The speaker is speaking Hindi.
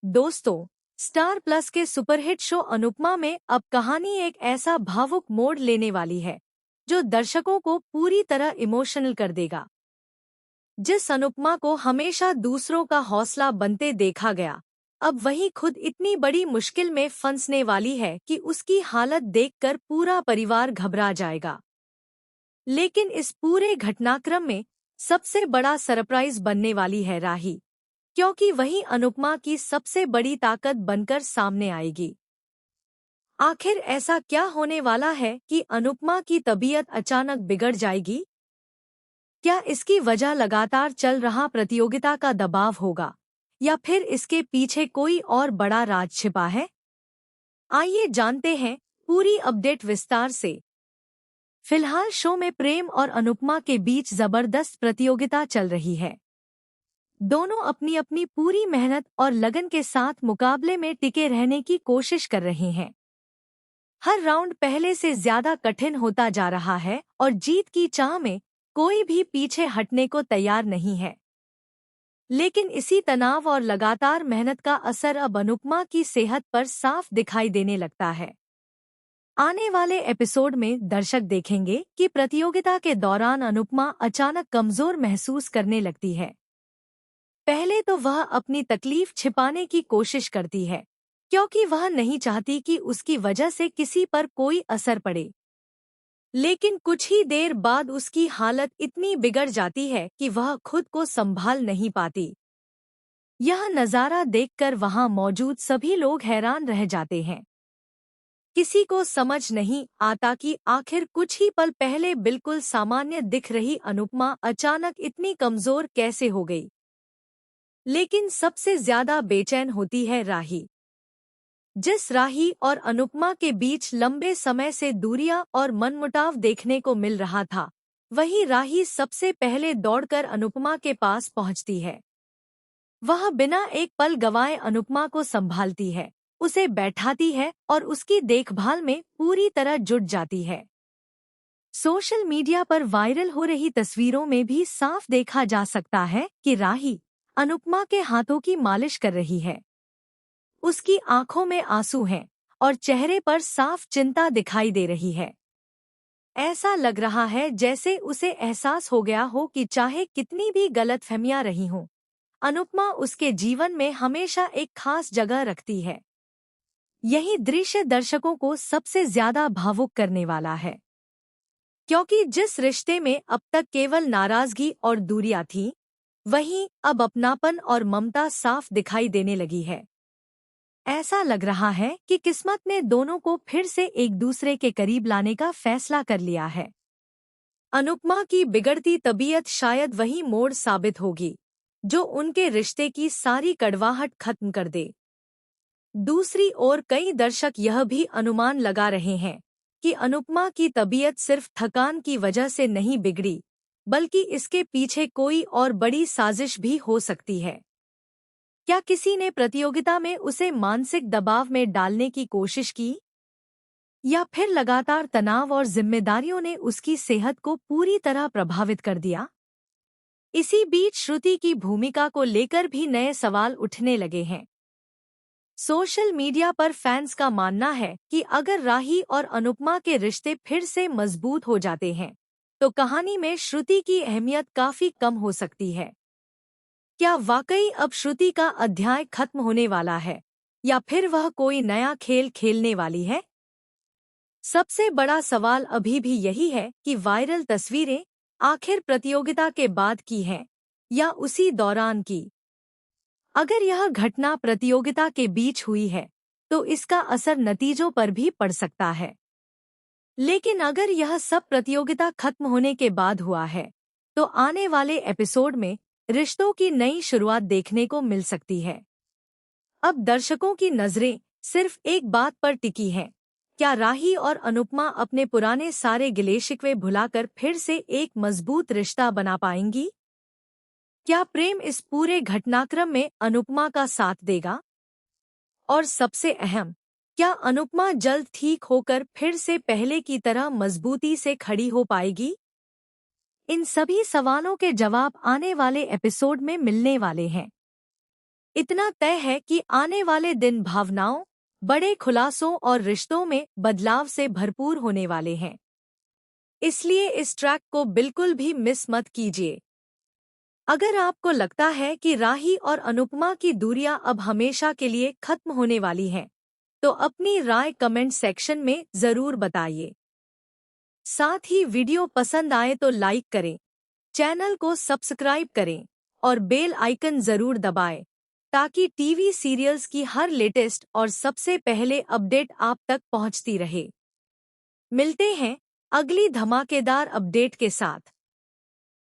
दोस्तों, स्टार प्लस के सुपरहिट शो अनुपमा में अब कहानी एक ऐसा भावुक मोड़ लेने वाली है जो दर्शकों को पूरी तरह इमोशनल कर देगा। जिस अनुपमा को हमेशा दूसरों का हौसला बनते देखा गया, अब वही खुद इतनी बड़ी मुश्किल में फंसने वाली है कि उसकी हालत देखकर पूरा परिवार घबरा जाएगा। लेकिन इस पूरे घटनाक्रम में सबसे बड़ा सरप्राइज बनने वाली है राही, क्योंकि वही अनुपमा की सबसे बड़ी ताकत बनकर सामने आएगी। आखिर ऐसा क्या होने वाला है कि अनुपमा की तबीयत अचानक बिगड़ जाएगी? क्या इसकी वजह लगातार चल रहा प्रतियोगिता का दबाव होगा, या फिर इसके पीछे कोई और बड़ा राज छिपा है? आइए जानते हैं पूरी अपडेट विस्तार से। फिलहाल शो में प्रेम और अनुपमा के बीच जबरदस्त प्रतियोगिता चल रही है। दोनों अपनी अपनी पूरी मेहनत और लगन के साथ मुकाबले में टिके रहने की कोशिश कर रहे हैं। हर राउंड पहले से ज्यादा कठिन होता जा रहा है और जीत की चाह में कोई भी पीछे हटने को तैयार नहीं है। लेकिन इसी तनाव और लगातार मेहनत का असर अब अनुपमा की सेहत पर साफ दिखाई देने लगता है। आने वाले एपिसोड में दर्शक देखेंगे कि प्रतियोगिता के दौरान अनुपमा अचानक कमजोर महसूस करने लगती है। पहले तो वह अपनी तकलीफ छिपाने की कोशिश करती है, क्योंकि वह नहीं चाहती कि उसकी वजह से किसी पर कोई असर पड़े। लेकिन कुछ ही देर बाद उसकी हालत इतनी बिगड़ जाती है कि वह खुद को संभाल नहीं पाती। यह नज़ारा देखकर वहां मौजूद सभी लोग हैरान रह जाते हैं। किसी को समझ नहीं आता कि आखिर कुछ ही पल पहले बिल्कुल सामान्य दिख रही अनुपमा अचानक इतनी कमजोर कैसे हो गई। लेकिन सबसे ज्यादा बेचैन होती है राही। जिस राही और अनुपमा के बीच लंबे समय से दूरियां और मनमुटाव देखने को मिल रहा था, वही राही सबसे पहले दौड़कर अनुपमा के पास पहुंचती है। वह बिना एक पल गंवाए अनुपमा को संभालती है, उसे बैठाती है और उसकी देखभाल में पूरी तरह जुट जाती है। सोशल मीडिया पर वायरल हो रही तस्वीरों में भी साफ देखा जा सकता है कि राही अनुपमा के हाथों की मालिश कर रही है। उसकी आंखों में आंसू हैं और चेहरे पर साफ चिंता दिखाई दे रही है। ऐसा लग रहा है जैसे उसे एहसास हो गया हो कि चाहे कितनी भी गलतफहमियां रही हों, अनुपमा उसके जीवन में हमेशा एक खास जगह रखती है। यही दृश्य दर्शकों को सबसे ज्यादा भावुक करने वाला है, क्योंकि जिस रिश्ते में अब तक केवल नाराजगी और दूरियां थीं, वहीं अब अपनापन और ममता साफ दिखाई देने लगी है। ऐसा लग रहा है कि किस्मत ने दोनों को फिर से एक दूसरे के करीब लाने का फैसला कर लिया है। अनुपमा की बिगड़ती तबीयत शायद वही मोड़ साबित होगी जो उनके रिश्ते की सारी कड़वाहट खत्म कर दे। दूसरी ओर कई दर्शक यह भी अनुमान लगा रहे हैं कि अनुपमा की तबीयत सिर्फ थकान की वजह से नहीं बिगड़ी, बल्कि इसके पीछे कोई और बड़ी साजिश भी हो सकती है। क्या किसी ने प्रतियोगिता में उसे मानसिक दबाव में डालने की कोशिश की, या फिर लगातार तनाव और जिम्मेदारियों ने उसकी सेहत को पूरी तरह प्रभावित कर दिया? इसी बीच श्रुति की भूमिका को लेकर भी नए सवाल उठने लगे हैं। सोशल मीडिया पर फैंस का मानना है कि अगर राही और अनुपमा के रिश्ते फिर से मजबूत हो जाते हैं, तो कहानी में श्रुति की अहमियत काफी कम हो सकती है। क्या वाकई अब श्रुति का अध्याय खत्म होने वाला है, या फिर वह कोई नया खेल खेलने वाली है? सबसे बड़ा सवाल अभी भी यही है कि वायरल तस्वीरें आखिर प्रतियोगिता के बाद की हैं या उसी दौरान की। अगर यह घटना प्रतियोगिता के बीच हुई है, तो इसका असर नतीजों पर भी पड़ सकता है। लेकिन अगर यह सब प्रतियोगिता खत्म होने के बाद हुआ है, तो आने वाले एपिसोड में रिश्तों की नई शुरुआत देखने को मिल सकती है। अब दर्शकों की नजरें सिर्फ एक बात पर टिकी हैं, क्या राही और अनुपमा अपने पुराने सारे गिले-शिकवे भुलाकर फिर से एक मजबूत रिश्ता बना पाएंगी? क्या प्रेम इस पूरे घटनाक्रम में अनुपमा का साथ देगा? और सबसे अहम, क्या अनुपमा जल्द ठीक होकर फिर से पहले की तरह मजबूती से खड़ी हो पाएगी? इन सभी सवालों के जवाब आने वाले एपिसोड में मिलने वाले हैं। इतना तय है कि आने वाले दिन भावनाओं, बड़े खुलासों और रिश्तों में बदलाव से भरपूर होने वाले हैं। इसलिए इस ट्रैक को बिल्कुल भी मिस मत कीजिए। अगर आपको लगता है कि राही और अनुपमा की दूरियां अब हमेशा के लिए खत्म होने वाली हैं, तो अपनी राय कमेंट सेक्शन में ज़रूर बताइए। साथ ही वीडियो पसंद आए तो लाइक करें, चैनल को सब्सक्राइब करें और बेल आइकन ज़रूर दबाएं, ताकि टीवी सीरियल्स की हर लेटेस्ट और सबसे पहले अपडेट आप तक पहुंचती रहे। मिलते हैं अगली धमाकेदार अपडेट के साथ।